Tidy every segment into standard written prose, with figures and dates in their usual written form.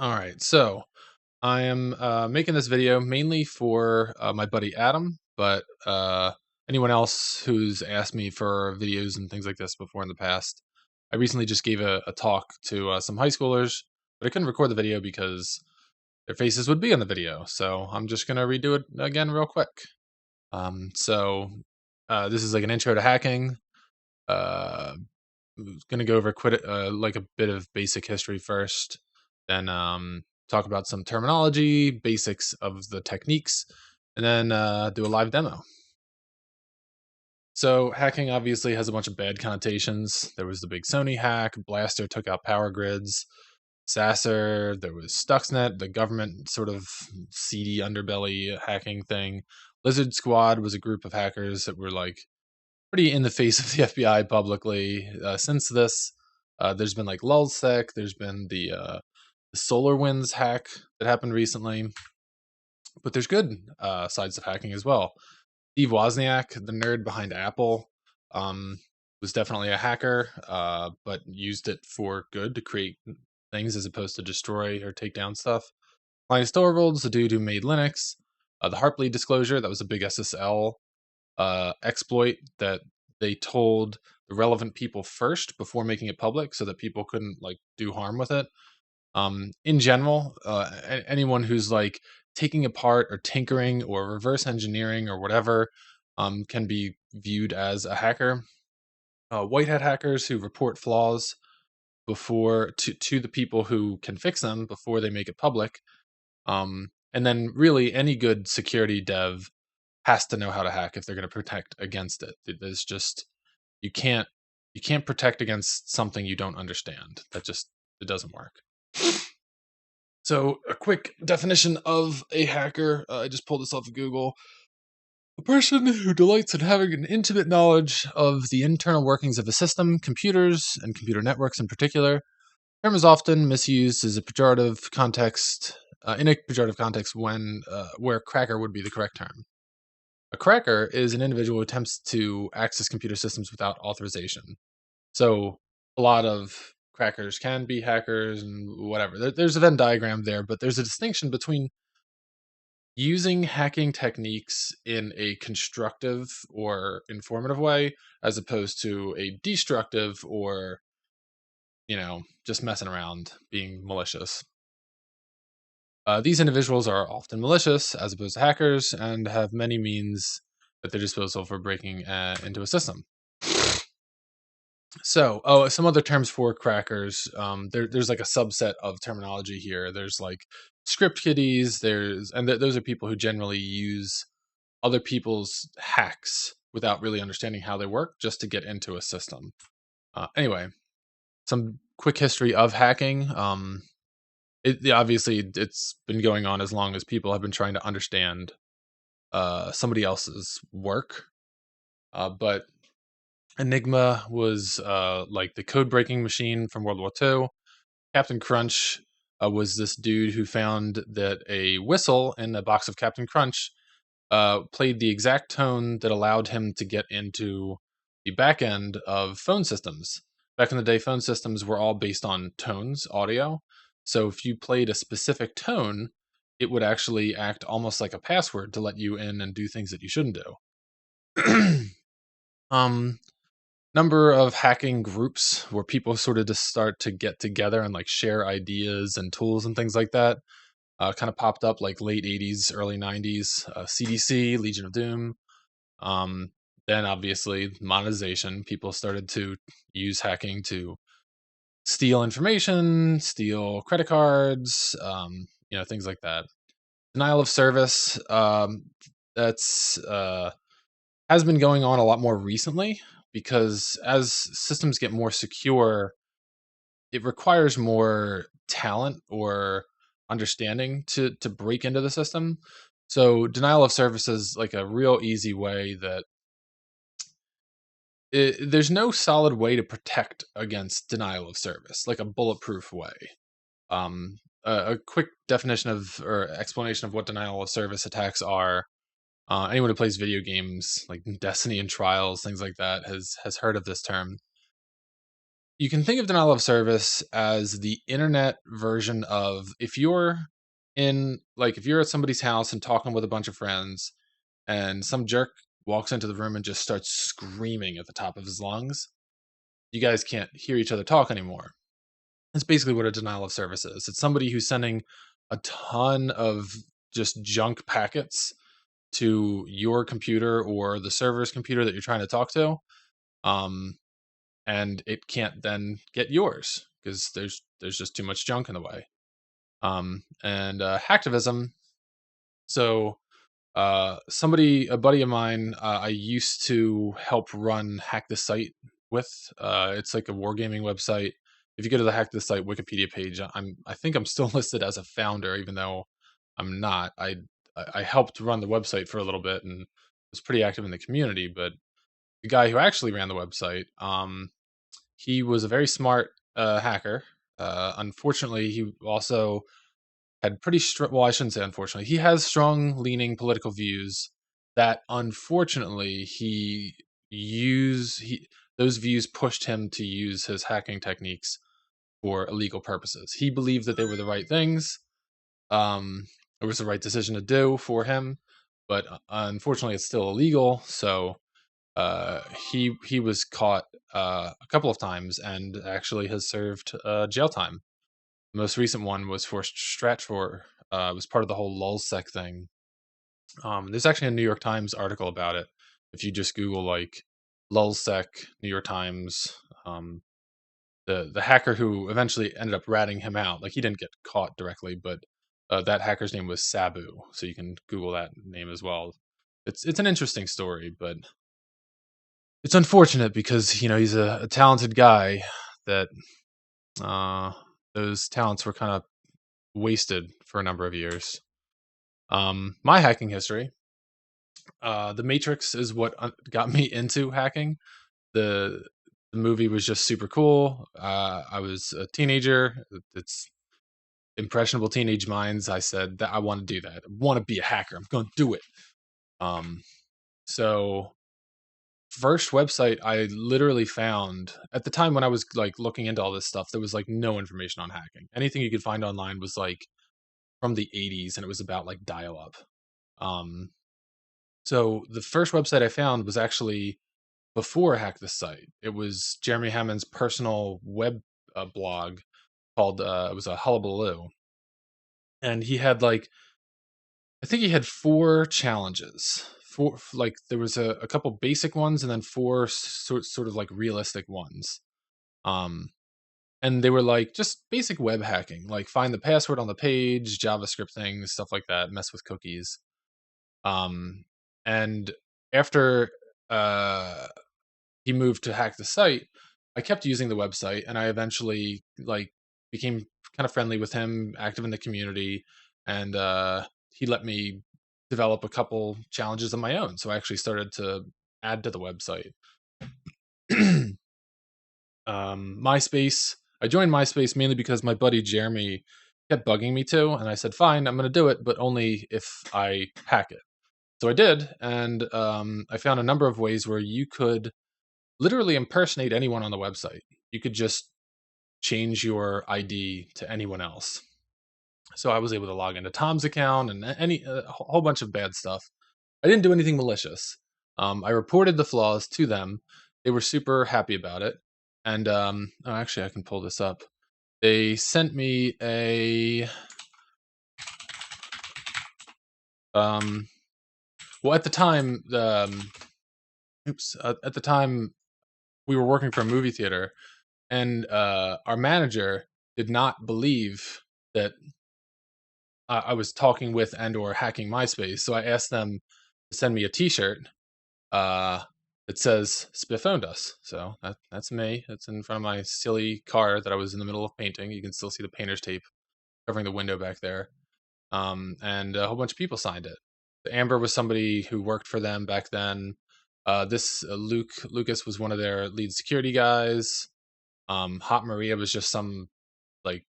All right, so I am making this video mainly for my buddy Adam, but anyone else who's asked me for videos and things like this before in the past. I recently just gave a talk to some high schoolers, but I couldn't record the video because their faces would be on the video. So I'm just going to redo it again real quick. So this is like an intro to hacking. Uh, going to go over like a bit of basic history first, then talk about some terminology, basics of the techniques, and then do a live demo. So hacking obviously has a bunch of bad connotations. There was the big Sony hack, Blaster took out power grids, Sasser, there was Stuxnet, the government sort of seedy underbelly hacking thing. Lizard Squad was a group of hackers that were like pretty in the face of the FBI publicly. Since this, there's been like Lulzsec, there's been the SolarWinds hack that happened recently, but there's good sides of hacking as well. Steve Wozniak, the nerd behind Apple, um, was definitely a hacker, but used it for good to create things as opposed to destroy or take down stuff. Linus Torvalds, the dude who made Linux. The Hartley disclosure, that was a big SSL exploit that they told the relevant people first before making it public so that people couldn't like do harm with it. In general, anyone who's like taking apart or tinkering or reverse engineering or whatever can be viewed as a hacker. White hat hackers who report flaws before to the people who can fix them before they make it public. And then really any good security dev has to know how to hack if they're going to protect against it. There's just you can't protect against something you don't understand. It doesn't work. So a quick definition of a hacker. I just pulled this off of Google. A person who delights in having an intimate knowledge of the internal workings of a system, computers, and computer networks in particular. The term is often misused as a pejorative context, in a pejorative context when where cracker would be the correct term. A cracker is an individual who attempts to access computer systems without authorization. So a lot of crackers can be hackers and whatever. There's a Venn diagram there, but there's a distinction between using hacking techniques in a constructive or informative way as opposed to a destructive or, just messing around, being malicious. These individuals are often malicious as opposed to hackers and have many means at their disposal for breaking into a system. So, some other terms for crackers. There's like a subset of terminology here. There's like script kiddies. Those are people who generally use other people's hacks without really understanding how they work, just to get into a system. Anyway, some quick history of hacking. Obviously it's been going on as long as people have been trying to understand somebody else's work, but Enigma was like the code breaking machine from World War II. Captain Crunch was this dude who found that a whistle in a box of Captain Crunch played the exact tone that allowed him to get into the back end of phone systems. Back in the day, phone systems were all based on tones, audio. So if you played a specific tone, it would actually act almost like a password to let you in and do things that you shouldn't do. um, Number of hacking groups where people sort of just start to get together and like share ideas and tools and things like that. Kind of popped up like late 80s, early 90s. CDC, Legion of Doom. Then obviously monetization. People started to use hacking to steal information, steal credit cards, things like that. Denial of service. That's has been going on a lot more recently because as systems get more secure, it requires more talent or understanding to break into the system. So denial of service is like a real easy way that there's no solid way to protect against denial of service, like a bulletproof way. A quick definition of or explanation of what denial of service attacks are. Anyone who plays video games like Destiny and Trials, things like that, has heard of this term. you can think of denial of service as the internet version of if you're if you're at somebody's house and talking with a bunch of friends and some jerk walks into the room and just starts screaming at the top of his lungs, you guys can't hear each other talk anymore. That's basically what a denial of service is. It's somebody who's sending a ton of just junk packets to your computer or the server's computer that you're trying to talk to. Um, and it can't then get yours because there's just too much junk in the way. And hacktivism. So a buddy of mine, I used to help run Hack the Site with. It's like a wargaming website. If you go to the Hack the Site Wikipedia page, I think I'm still listed as a founder, even though I'm not. I helped run the website for a little bit and was pretty active in the community. But the guy who actually ran the website, he was a very smart hacker. Unfortunately, he also had pretty strong. Well, I shouldn't say unfortunately. He has strong leaning political views that, unfortunately, those views pushed him to use his hacking techniques for illegal purposes. He believed that they were the right things. Um, it was the right decision to do for him, but unfortunately, it's still illegal. So uh, he was caught a couple of times and actually has served jail time. The most recent one was for Stratfor. It was part of the whole lulzsec thing. There's actually a New York Times article about it. If you just Google like lulzsec, New York Times, the hacker who eventually ended up ratting him out, like he didn't get caught directly, but that hacker's name was Sabu. So you can Google that name as well. It's an interesting story, but it's unfortunate because he's a talented guy that uh, those talents were kind of wasted for a number of years. My hacking history, The Matrix is what got me into hacking. The movie was just super cool. I was a teenager. It's impressionable teenage minds. I said that I want to do that. I want to be a hacker. I'm going to do it. Um, so first website I literally found at the time when I was like looking into all this stuff, there was like no information on hacking. Anything you could find online was like from the 80s and it was about like dial up. Um, so the first website I found was actually before Hack the Site. It was Jeremy Hammond's personal web blog called it was a Hullabaloo, and he had like I think he had four challenges. Four like there was a couple basic ones and then four sort of like realistic ones. Um, and they were like just basic web hacking, like find the password on the page, JavaScript things, stuff like that, mess with cookies. Um, and after uh, he moved to Hack the Site, I kept using the website, and I eventually like became kind of friendly with him, active in the community, and he let me develop a couple challenges of my own. So I actually started to add to the website. MySpace. I joined MySpace mainly because my buddy Jeremy kept bugging me to, and I said, "Fine, I'm going to do it, but only if I hack it." So I did, and I found a number of ways where you could literally impersonate anyone on the website. You could just change your ID to anyone else. So I was able to log into Tom's account and a whole bunch of bad stuff. I didn't do anything malicious. I reported the flaws to them. They were super happy about it. And actually, I can pull this up. They sent me a well at the time at the time we were working for a movie theater, and our manager did not believe that I was talking with and or hacking MySpace. So I asked them to send me a T-shirt uh, that says "Spiff owned us." So that's me. It's in front of my silly car that I was in the middle of painting. You can still see the painter's tape covering the window back there. And a whole bunch of people signed it. Amber was somebody who worked for them back then. This Lucas was one of their lead security guys. Hot Maria was just some like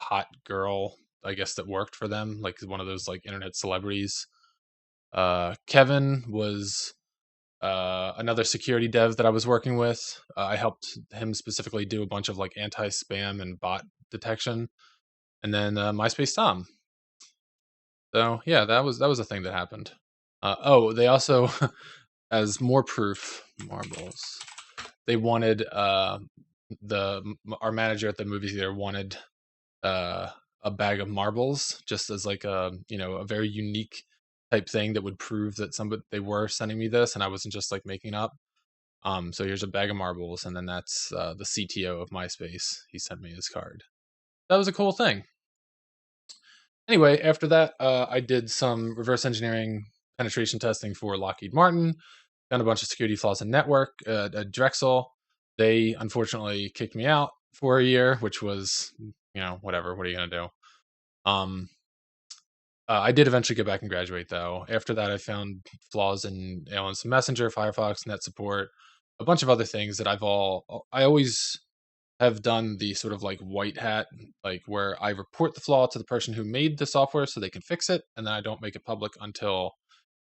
hot girl, I guess, that worked for them, like one of those like internet celebrities. Kevin was another security dev that I was working with. I helped him specifically do a bunch of like anti-spam and bot detection, and then MySpace Tom. So yeah, that was a thing that happened. Oh, they also, as more proof, marbles. They wanted our manager at the movie theater wanted uh, a bag of marbles, just as like a a very unique type thing that would prove that somebody they were sending me this, and I wasn't just like making up. So here's a bag of marbles, and then that's the CTO of MySpace. He sent me his card. That was a cool thing. Anyway, after that, I did some reverse engineering penetration testing for Lockheed Martin. Found a bunch of security flaws in network. At Drexel, they unfortunately kicked me out for a year, which was whatever. What are you gonna do? Um, I did eventually go back and graduate though. After that, I found flaws in Instant Messenger, Firefox, Net Support, a bunch of other things that I always have done the sort of like white hat, like where I report the flaw to the person who made the software so they can fix it, and then I don't make it public until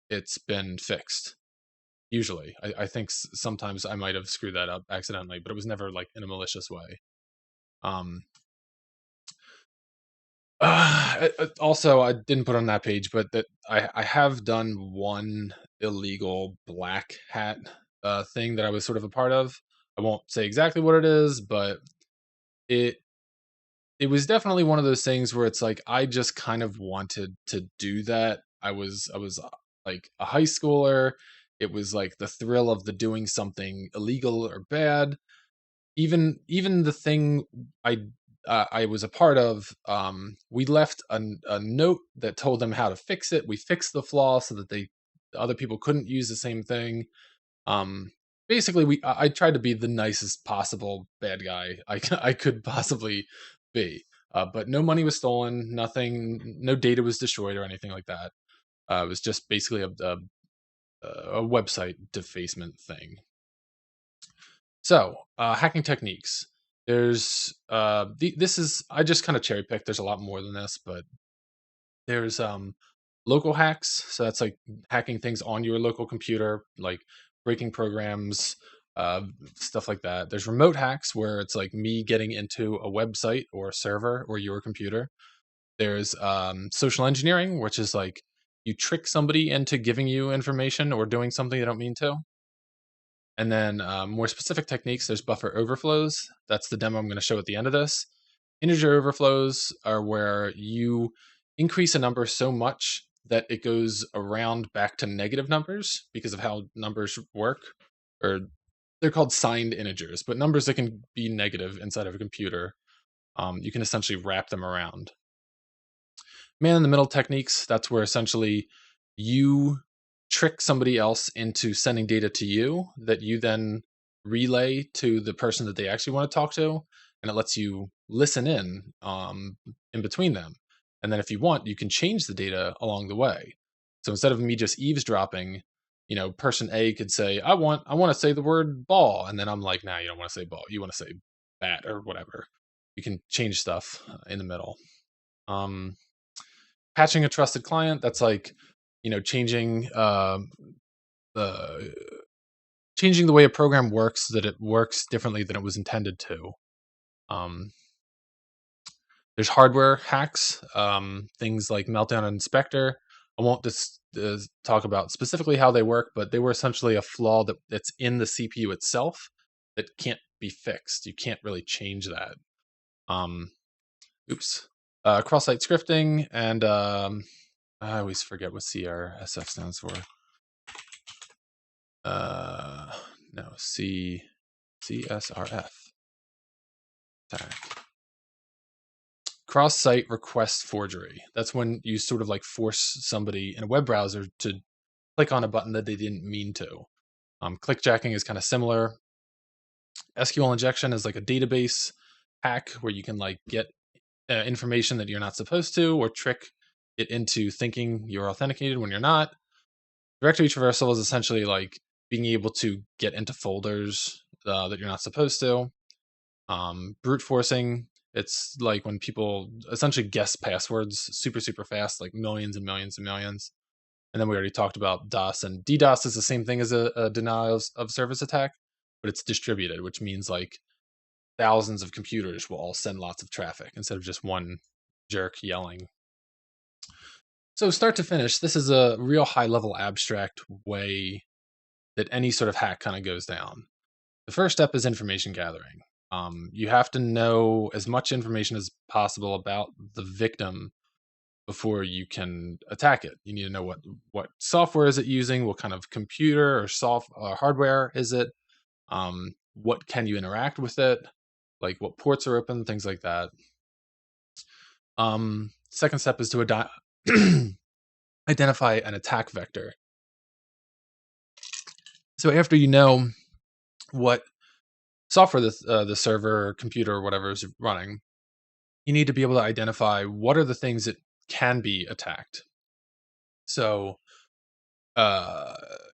it's been fixed. Usually, I think sometimes I might have screwed that up accidentally, but it was never like in a malicious way. Um, Also, I didn't put on that page, but that I have done one illegal black hat thing that I was sort of a part of. I won't say exactly what it is, but it it was definitely one of those things where it's like I just kind of wanted to do that. I was like a high schooler. It was like the thrill of the doing something illegal or bad. Even the thing I I was a part of, we left a note that told them how to fix it. We fixed the flaw so that the other people couldn't use the same thing. Um, Basically, I tried to be the nicest possible bad guy I could possibly be. But no money was stolen, nothing, no data was destroyed or anything like that. It was just basically a website defacement thing. So, hacking techniques. There's this is I just kind of cherry picked. There's a lot more than this, but there's local hacks. So that's like hacking things on your local computer, like breaking programs, uh, stuff like that. There's remote hacks where it's like me getting into a website or a server or your computer. There's social engineering, which is like you trick somebody into giving you information or doing something they don't mean to. And then more specific techniques, there's buffer overflows. That's the demo I'm going to show at the end of this. Integer overflows are where you increase a number so much that it goes around back to negative numbers because of how numbers work. Or they're called signed integers, but numbers that can be negative inside of a computer, you can essentially wrap them around. Man in the middle techniques, that's where essentially you trick somebody else into sending data to you that you then relay to the person that they actually want to talk to, and it lets you listen in between them. And then if you want, you can change the data along the way. So instead of me just eavesdropping, person A could say, I want to say the word ball, and then I'm like, nah, you don't want to say ball, you want to say bat or whatever. You can change stuff in the middle. um Patching a trusted client, that's like changing the changing the way a program works so that it works differently than it was intended to. um, there's hardware hacks, things like meltdown and inspector. I won't just talk about specifically how they work, but they were essentially a flaw that's in the CPU itself that can't be fixed. You can't really change that. um, Oops. Cross-site scripting, and I always forget what CRSF stands for. Uh, no, CSRF. Attack. Cross-site request forgery. That's when you sort of like force somebody in a web browser to click on a button that they didn't mean to. Clickjacking is kind of similar. SQL injection is like a database hack where you can like get information that you're not supposed to, or trick it into thinking you're authenticated when you're not. Directory traversal is essentially like being able to get into folders that you're not supposed to. Brute forcing, it's like when people essentially guess passwords super, super fast, like millions and millions and millions. And then we already talked about DOS, and DDoS is the same thing as a denial of service attack, but it's distributed, which means like thousands of computers will all send lots of traffic instead of just one jerk yelling. So start to finish, this is a real high level abstract way that any sort of hack kind of goes down. The first step is information gathering. You have to know as much information as possible about the victim before you can attack it. You need to know what software is it using, what kind of computer or hardware is it, what can you interact with it, like what ports are open, things like that. Second step is to identify an attack vector. So after you know what software the server, computer, or whatever is running, you need to be able to identify what are the things that can be attacked. So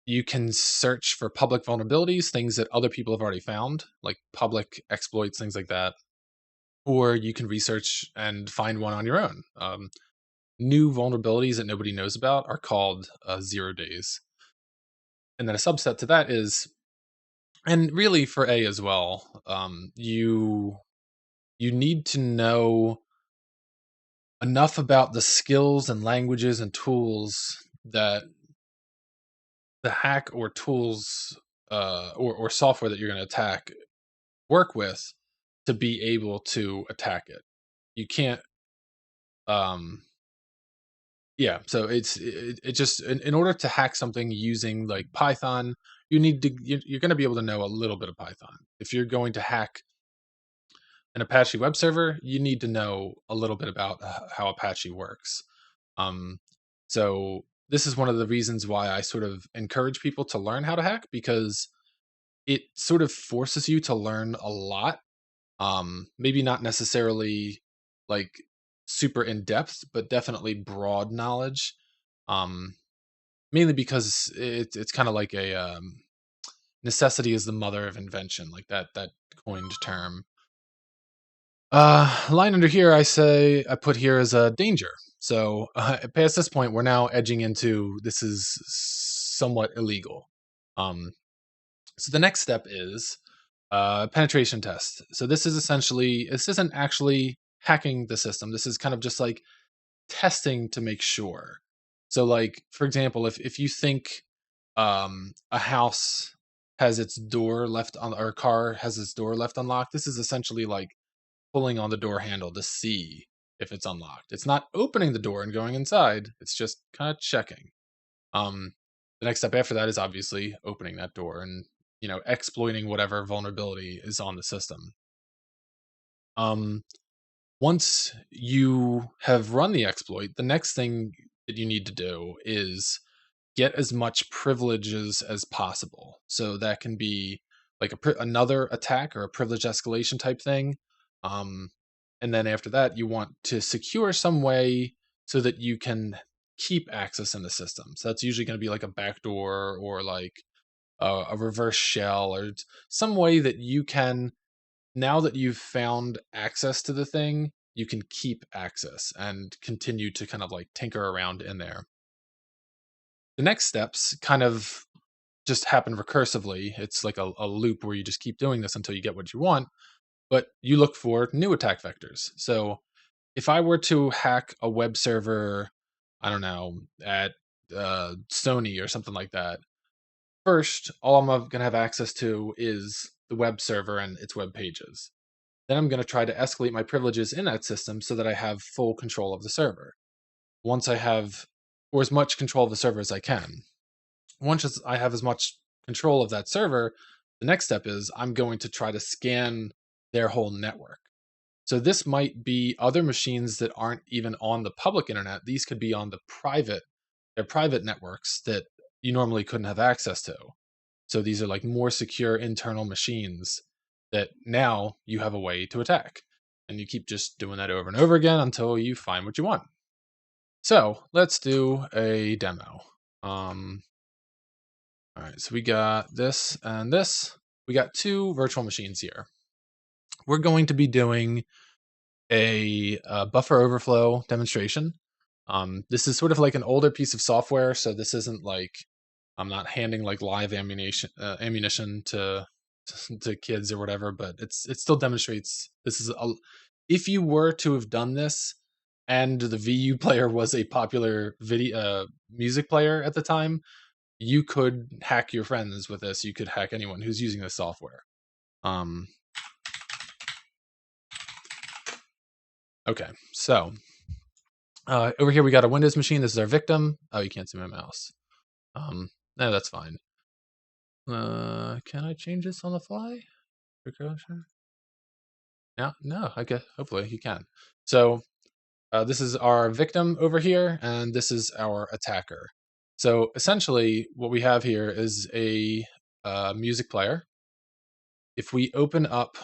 you can search for public vulnerabilities, things that other people have already found, like public exploits, things like that. Or you can research and find one on your own. New vulnerabilities that nobody knows about are called 0 days. And then a subset to that is, and really for A as well, you need to know enough about the skills and languages and tools that the hack or tools or software that you're going to attack work with to be able to attack it. You can't yeah, so it just in order to hack something using like Python, you're going to be able to know a little bit of Python. If you're going to hack an Apache web server, you need to know a little bit about how Apache works. So this is one of the reasons why I sort of encourage people to learn how to hack, because it sort of forces you to learn a lot. Maybe not necessarily like super in depth, but definitely broad knowledge. Mainly because it's kind of like a necessity is the mother of invention, like that coined term. Line under here, I put here as a danger. So past this point, we're now edging into this is somewhat illegal. So the next step is penetration test. So this isn't actually hacking the system. This is kind of just like testing to make sure. So like, for example, if you think a house has its door left on, or a car has its door left unlocked, this is essentially like pulling on the door handle to see if it's unlocked. It's not opening the door and going inside. It's just kind of checking. The next step after that is obviously opening that door and exploiting whatever vulnerability is on the system. Once you have run the exploit, the next thing that you need to do is get as much privileges as possible. So that can be like another attack or a privilege escalation type thing. And then after that, you want to secure some way so that you can keep access in the system. So that's usually going to be like a backdoor or like a reverse shell or some way that you can, now that you've found access to the thing, you can keep access and continue to kind of like tinker around in there. The next steps kind of just happen recursively. It's like a loop where you just keep doing this until you get what you want, but you look for new attack vectors. So if I were to hack a web server, I don't know, at Sony or something like that, first, all I'm going to have access to is the web server and its web pages. Then I'm going to try to escalate my privileges in that system so that I have full control of the server. Once I have, or as much control of the server as I can. Once I have as much control of that server, the next step is I'm going to try to scan their whole network. So this might be other machines that aren't even on the public internet. These could be on their private networks that you normally couldn't have access to. So these are like more secure internal machines that now you have a way to attack. And you keep just doing that over and over again until you find what you want. So let's do a demo. All right, so we got this and this. We got two virtual machines here. We're going to be doing a buffer overflow demonstration. This is sort of like an older piece of software, so this isn't like I'm not handing like live ammunition to kids or whatever, but it still demonstrates this is a, if you were to have done this and the VU player was a popular video music player at the time, you could hack your friends with this. You could hack anyone who's using this software. Okay, so over here we got a Windows machine. This is our victim. Oh, you can't see my mouse. No, that's fine. Can I change this on the fly? No, no. Okay, hopefully you can. So this is our victim over here, and this is our attacker. So essentially, what we have here is a music player. If we open up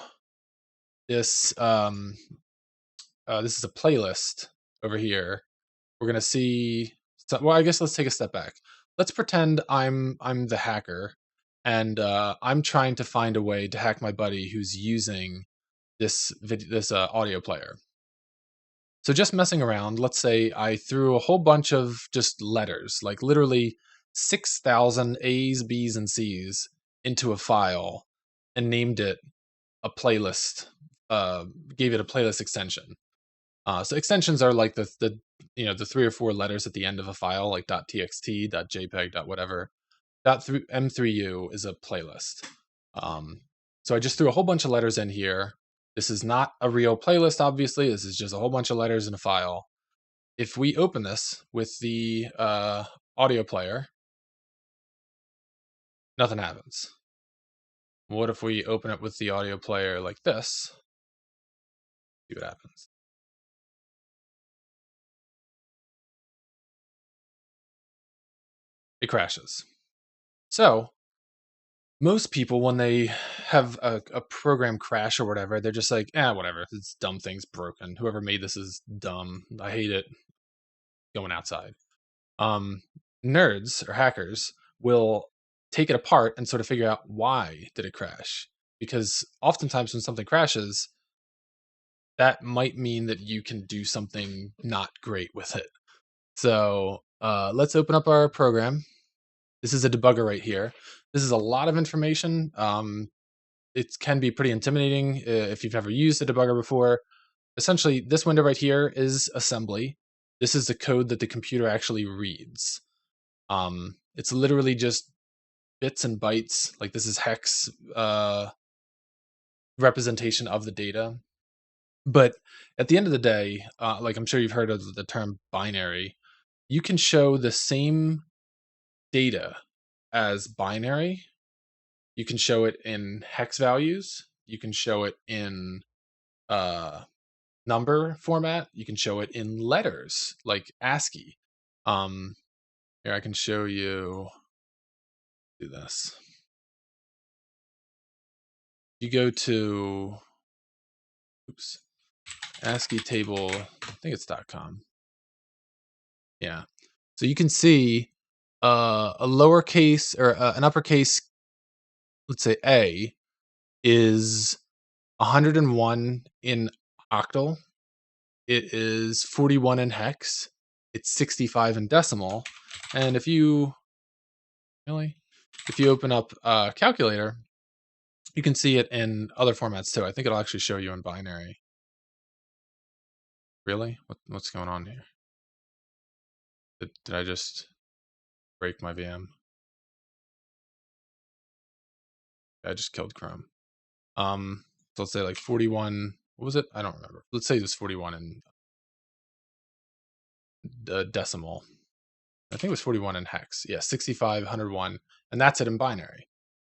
this, this is a playlist over here. We're gonna see. Well, I guess let's take a step back. Let's pretend I'm the hacker, and I'm trying to find a way to hack my buddy who's using this audio player. So just messing around, let's say I threw a whole bunch of just letters, like literally 6,000 A's, B's, and C's into a file and named it a playlist, gave it a playlist extension. So extensions are like the 3 or 4 letters at the end of a file, like .txt, .jpeg, .whatever. .m3u is a playlist. So I just threw a whole bunch of letters in here. This is not a real playlist, obviously. This is just a whole bunch of letters in a file. If we open this with the audio player, nothing happens. What if we open it with the audio player like this? See what happens. It crashes. So most people, when they have a program crash or whatever, they're just like, whatever, it's dumb thing's broken. Whoever made this is dumb. I hate it. Going outside. Nerds or hackers will take it apart and sort of figure out why did it crash. Because oftentimes when something crashes, that might mean that you can do something not great with it. So let's open up our program. This is a debugger right here. This is a lot of information. It can be pretty intimidating if you've never used a debugger before. Essentially, this window right here is assembly. This is the code that the computer actually reads. It's literally just bits and bytes. Like this is hex representation of the data. But at the end of the day, like I'm sure you've heard of the term binary, you can show the same data as binary. You can show it in hex values. You can show it in number format. You can show it in letters like ASCII. Here I can show you. Do this. You go to ASCII table. I think it's .com. Yeah. So you can see a lowercase or an uppercase, let's say A, is 101 in octal. It is 41 in hex. It's 65 in decimal. And if you open up a calculator, you can see it in other formats too. I think it'll actually show you in binary. Really? What's going on here? Did I just break my VM? I just killed Chrome. So let's say like 41. What was it? I don't remember. Let's say it was 41 in decimal. I think it was 41 in hex. Yeah, 65, 101, and that's it in binary.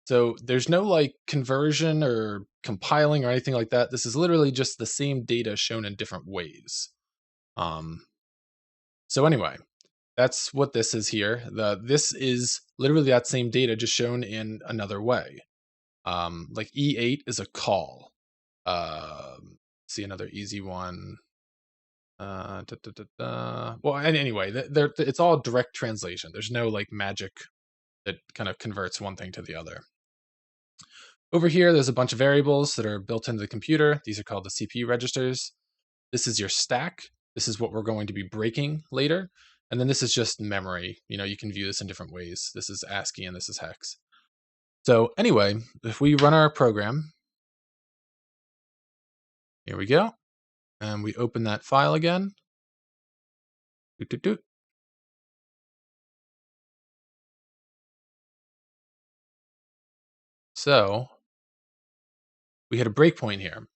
So there's no like conversion or compiling or anything like that. This is literally just the same data shown in different ways. So anyway, that's what this is here. This is literally that same data just shown in another way. Like E8 is a call. See another easy one. Well, anyway, it's all direct translation. There's no like magic that kind of converts one thing to the other. Over here, there's a bunch of variables that are built into the computer. These are called the CPU registers. This is your stack. This is what we're going to be breaking later. And then this is just memory. You can view this in different ways. This is ASCII and this is hex. So anyway, if we run our program, here we go. And we open that file again. Doot, doot, doot. So we hit a breakpoint here.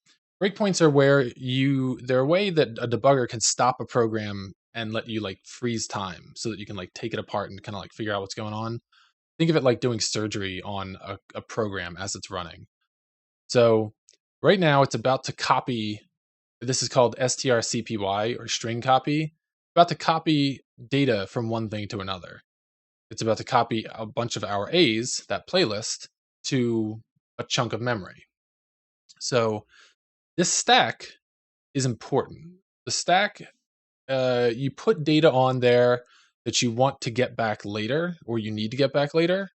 Breakpoints are where they're a way that a debugger can stop a program and let you like freeze time so that you can like take it apart and kind of like figure out what's going on. Think of it like doing surgery on a program as it's running. So right now it's about to copy, this is called strcpy or string copy, about to copy data from one thing to another. It's about to copy a bunch of our A's, that playlist, to a chunk of memory. So this stack is important. The stack, you put data on there that you want to get back later or you need to get back later.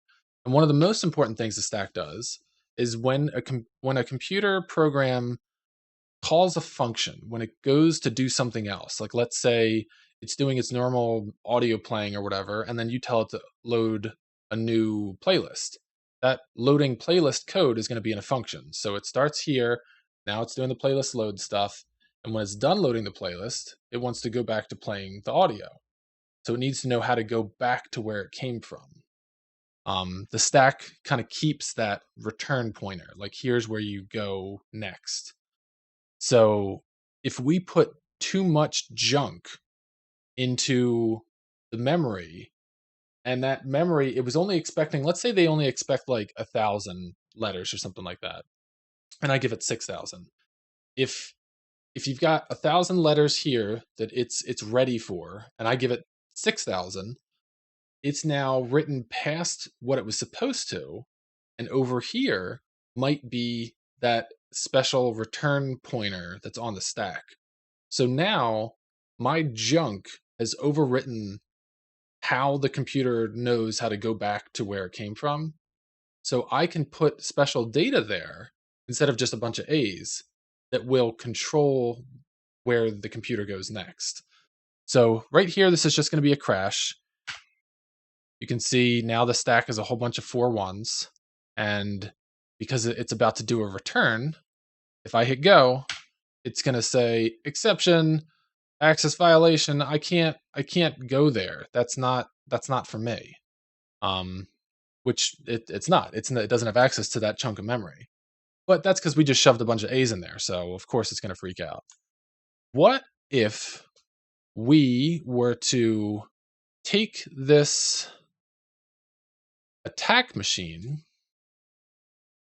And one of the most important things the stack does is when a computer program calls a function, when it goes to do something else, like let's say it's doing its normal audio playing or whatever, and then you tell it to load a new playlist. That loading playlist code is going to be in a function. So it starts here, now it's doing the playlist load stuff, and when it's done loading the playlist, it wants to go back to playing the audio. So it needs to know how to go back to where it came from. The stack kind of keeps that return pointer, like here's where you go next. So if we put too much junk into the memory, and that memory, it was only expecting, let's say they only expect like 1,000 letters or something like that, and I give it 6,000. If you've got 1,000 letters here that it's ready for, and I give it 6,000, it's now written past what it was supposed to, and over here might be that special return pointer that's on the stack. So now my junk has overwritten how the computer knows how to go back to where it came from. So I can put special data there instead of just a bunch of A's that will control where the computer goes next. So right here, this is just going to be a crash. You can see now the stack is a whole bunch of 4 ones. And because it's about to do a return, if I hit go, it's going to say exception, access violation. I can't go there. That's not for me. Which it's not. It doesn't have access to that chunk of memory. But that's because we just shoved a bunch of A's in there. So of course it's going to freak out. What if we were to take this attack machine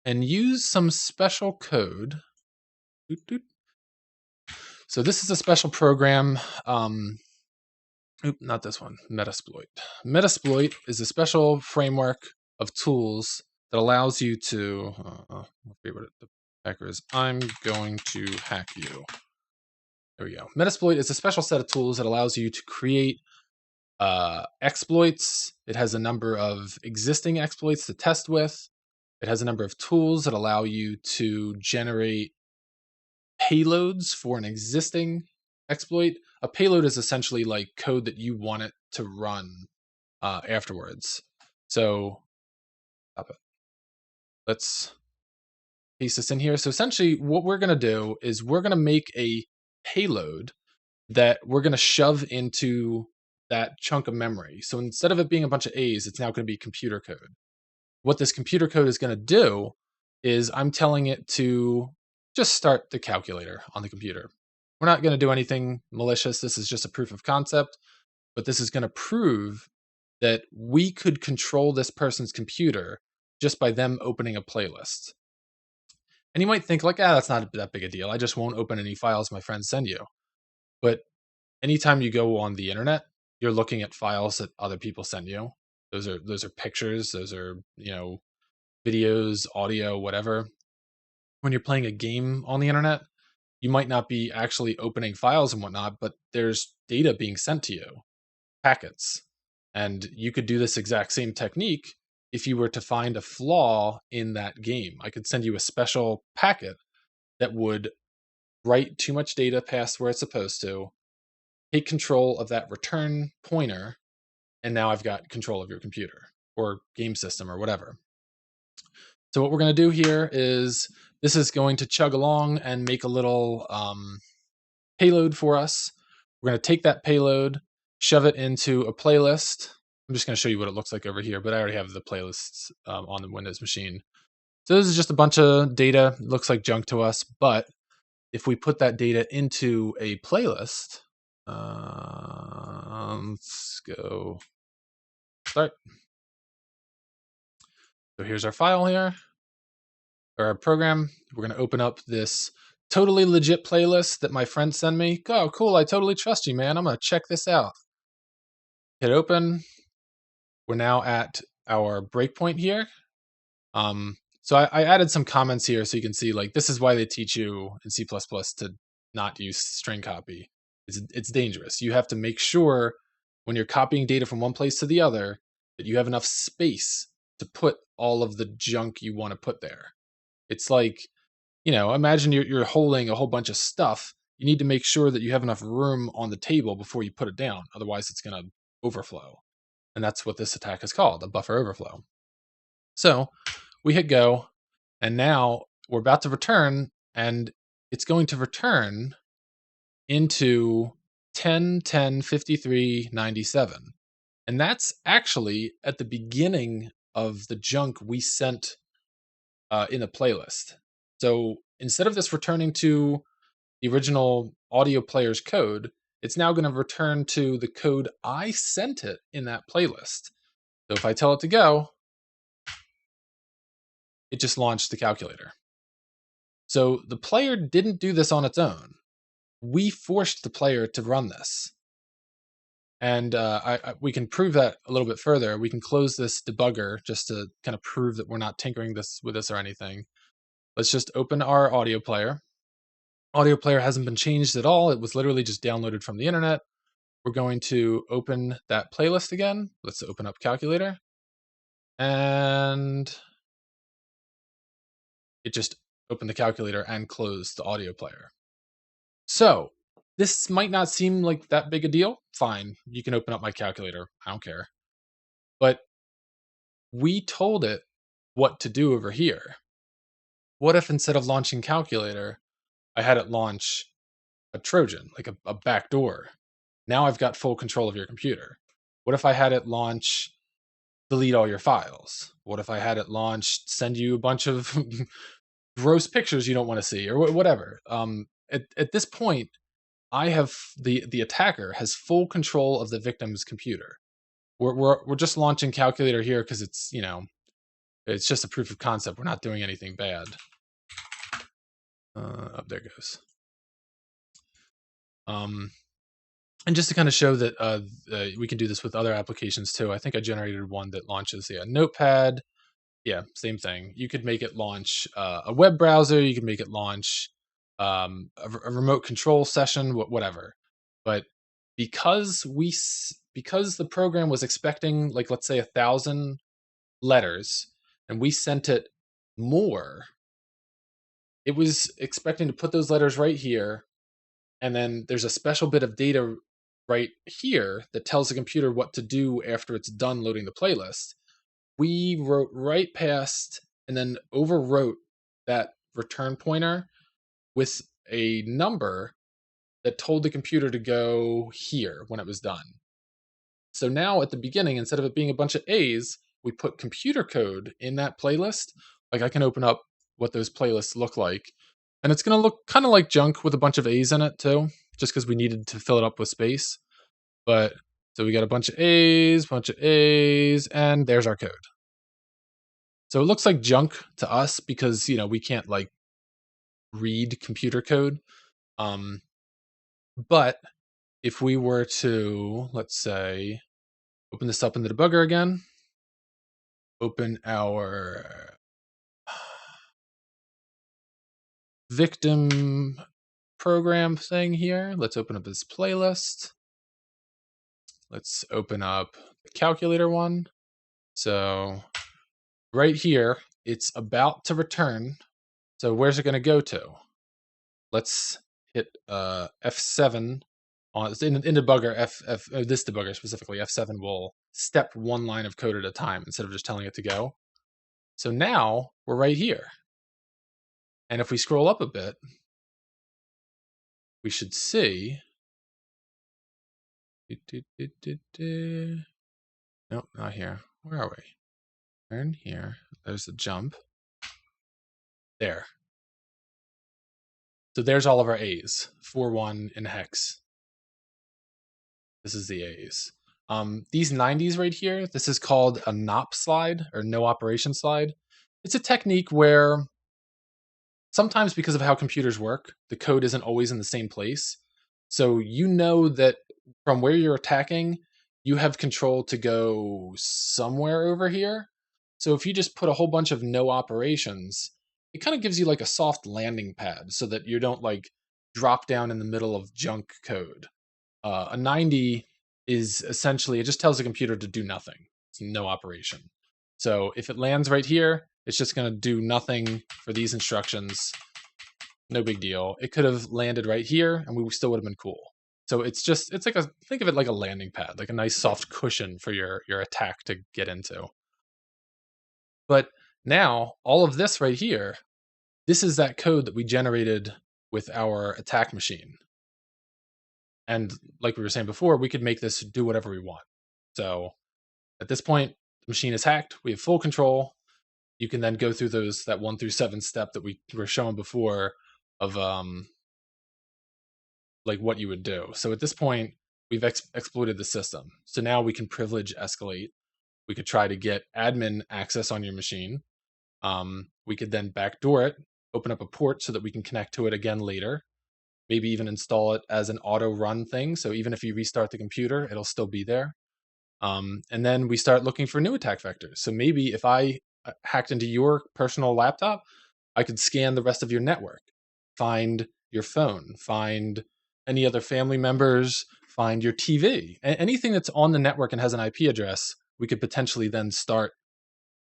and use some special code? So this is a special program. Not this one, Metasploit. Metasploit is a special framework of tools that allows you to, let's see what the hacker is. I'm going to hack you. There we go. Metasploit is a special set of tools that allows you to create exploits. It has a number of existing exploits to test with. It has a number of tools that allow you to generate payloads for an existing exploit. A payload is essentially like code that you want it to run afterwards. So stop it. Let's paste this in here. So essentially what we're going to do is we're going to make a payload that we're going to shove into that chunk of memory. So instead of it being a bunch of A's, it's now going to be computer code. What this computer code is going to do is I'm telling it to just start the calculator on the computer. We're not going to do anything malicious. This is just a proof of concept, but this is going to prove that we could control this person's computer just by them opening a playlist. And you might think like, that's not that big a deal. I just won't open any files my friends send you. But anytime you go on the internet, you're looking at files that other people send you. Those are pictures, those are, videos, audio, whatever. When you're playing a game on the internet, you might not be actually opening files and whatnot, but there's data being sent to you, packets. And you could do this exact same technique if you were to find a flaw in that game. I could send you a special packet that would write too much data past where it's supposed to, take control of that return pointer, and now I've got control of your computer or game system or whatever. So what we're going to do here is this is going to chug along and make a little payload for us. We're going to take that payload, shove it into a playlist. I'm just going to show you what it looks like over here, but I already have the playlists on the Windows machine. So this is just a bunch of data. It looks like junk to us, but if we put that data into a playlist, let's go start. So here's our file here, or our program. We're going to open up this totally legit playlist that my friend sent me. Oh, cool. I totally trust you, man. I'm going to check this out. Hit open. We're now at our breakpoint here. So I added some comments here so you can see, like, this is why they teach you in C++ to not use string copy. It's dangerous. You have to make sure when you're copying data from one place to the other that you have enough space to put all of the junk you want to put there. It's like, imagine you're holding a whole bunch of stuff. You need to make sure that you have enough room on the table before you put it down. Otherwise, it's going to overflow. And that's what this attack is called, a buffer overflow. So we hit go, and now we're about to return, and it's going to return into 10, 10, 53, 97. And that's actually at the beginning of the junk we sent in the playlist. So instead of this returning to the original audio player's code, it's now going to return to the code I sent it in that playlist. So if I tell it to go, it just launched the calculator. So the player didn't do this on its own. We forced the player to run this. And we can prove that a little bit further. We can close this debugger just to kind of prove that we're not tinkering with this or anything. Let's just open our audio player. Audio player hasn't been changed at all. It was literally just downloaded from the internet. We're going to open that playlist again. Let's open up calculator. And it just opened the calculator and closed the audio player. So this might not seem like that big a deal. Fine, you can open up my calculator. I don't care. But we told it what to do over here. What if instead of launching calculator, I had it launch a Trojan, like a backdoor? Now I've got full control of your computer. What if I had it launch delete all your files? What if I had it launch send you a bunch of gross pictures you don't want to see, or whatever? At this point, I have the attacker has full control of the victim's computer. We're just launching calculator here because it's it's just a proof of concept. We're not doing anything bad. There it goes. And just to kind of show that we can do this with other applications too. I think I generated one that launches Notepad. Yeah, same thing. You could make it launch a web browser. You could make it launch a remote control session, whatever. But because the program was expecting, like, let's say 1,000 letters, and we sent it more, it was expecting to put those letters right here, and then there's a special bit of data right here that tells the computer what to do after it's done loading the playlist. We wrote right past and then overwrote that return pointer with a number that told the computer to go here when it was done. So now at the beginning, instead of it being a bunch of A's, we put computer code in that playlist. Like, I can open up what those playlists look like, and it's going to look kind of like junk with a bunch of A's in it too, just because we needed to fill it up with space. But so we got a bunch of A's, and there's our code. So it looks like junk to us because, we can't, like, read computer code. But if we were to, let's say, open this up in the debugger again, open our victim program thing here. Let's open up this playlist. Let's open up the calculator one. So right here, it's about to return. So where's it going to go to? Let's hit F7 on in debugger this debugger specifically, F7 will step one line of code at a time instead of just telling it to go. So now we're right here. And if we scroll up a bit, we should see. Nope, not here. Where are we? Turn here. There's the jump. There. So there's all of our A's. 4-1 in hex. This is the A's. These 90s right here, this is called a NOP slide, or no operation slide. It's a technique where sometimes, because of how computers work, the code isn't always in the same place. So you know that from where you're attacking, you have control to go somewhere over here. So if you just put a whole bunch of no operations, it kind of gives you like a soft landing pad so that you don't like drop down in the middle of junk code. A 90 is essentially, it just tells the computer to do nothing. It's no operation. So if it lands right here, it's just going to do nothing for these instructions. No big deal. It could have landed right here and we still would have been cool. So it's like think of it like a landing pad, like a nice soft cushion for your attack to get into. But now all of this right here, this is that code that we generated with our attack machine. And like we were saying before, we could make this do whatever we want. So at this point, the machine is hacked. We have full control. You can then go through that 1 through 7 step that we were showing before of like what you would do. So at this point, we've exploited the system. So now we can privilege escalate. We could try to get admin access on your machine. We could then backdoor it, open up a port so that we can connect to it again later. Maybe even install it as an auto run thing. So even if you restart the computer, it'll still be there. And then we start looking for new attack vectors. So maybe if I hacked into your personal laptop, I could scan the rest of your network, find your phone, find any other family members, find your TV, anything that's on the network and has an IP address. We could potentially then start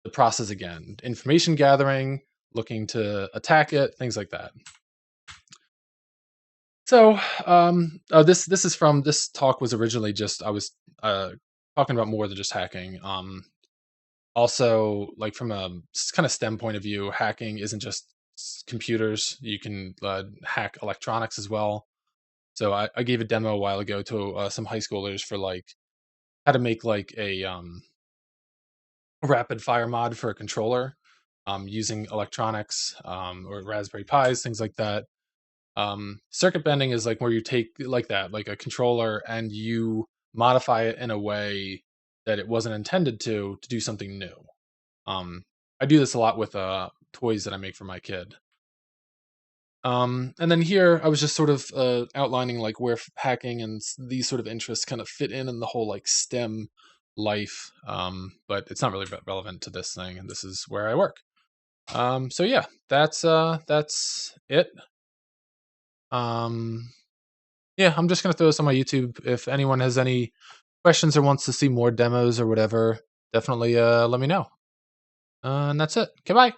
the process again. Information gathering, looking to attack it, things like that. So this is from, this talk was originally just, I was talking about more than just hacking. Also, like from a kind of STEM point of view, hacking isn't just computers. You can hack electronics as well. So I gave a demo a while ago to some high schoolers for like how to make like a rapid fire mod for a controller using electronics or Raspberry Pis, things like that. Circuit bending is like where you take like that, like a controller, and you modify it in a way that it wasn't intended to do something new. I do this a lot with toys that I make for my kid. And then here I was just sort of outlining like where hacking and these sort of interests kind of fit in the whole like STEM life. But it's not really relevant to this thing, and this is where I work. So yeah, that's it. Yeah, I'm just gonna throw this on my YouTube. If anyone has any questions or wants to see more demos or whatever, definitely let me know. And that's it. Okay, bye.